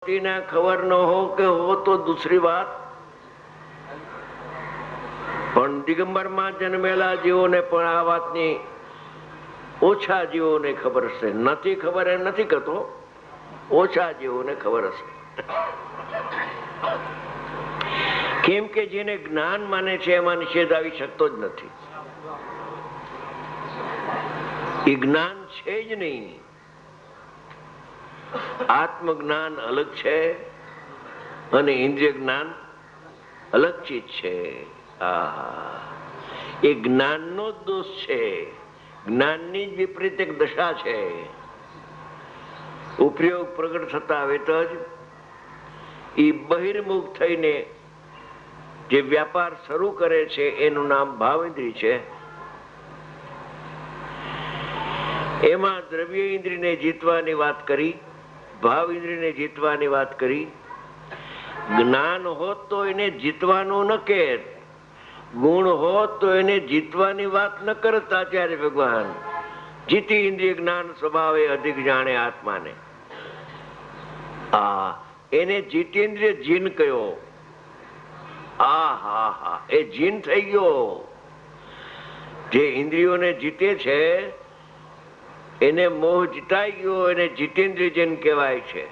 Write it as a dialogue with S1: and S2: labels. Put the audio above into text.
S1: खबर न हो के हो तो दूसरी बात, पण દિગંબર માં જન્મેલા જીવોને પણ આ વાતની ઓછા જીવોને ખબર હશે. નથી ખબર એમ નથી કહેતો, ઓછા જીવોને ખબર હશે. કેમ કે જેને જ્ઞાન માને છે એમાં નિષેધ આવી શકતો જ નથી. એ જ્ઞાન છે જ નહીં. આત્મજ્ઞાન અલગ છે અને ઇન્દ્રિય જ્ઞાન અલગ ચીજ છે. એ જ્ઞાનનો જ દોષ છે, જ્ઞાનની જ વિપરીત એક દશા છે. ઉપયોગ પ્રગટ થતા વેત જ એ બહિર્મુખ થઈને જે વ્યાપાર શરૂ કરે છે એનું નામ ભાવ ઇન્દ્રિય છે. એમાં દ્રવ્ય ઇન્દ્રિયને જીતવાની વાત કરી, ભાવ ઇન્દ્રિયને જીતવાની વાત કરી. જ્ઞાન હોત તો એને જીતવાનું ન કહેત, ગુણ હોત તો એને જીતવાની વાત ન કરતા. ત્યારે ભગવાન જીતી ઇન્દ્રિય જ્ઞાન સ્વભાવે અધિક જાણે આત્માને. એને જીતેન્દ્રિય જીન કયો. એ જીન થઈ ગયો. જે ઇન્દ્રિયોને જીતે છે એને મોહ જીતાઈ ગયો, એને જીતેન્દ્રિય જીન કહેવાય છે.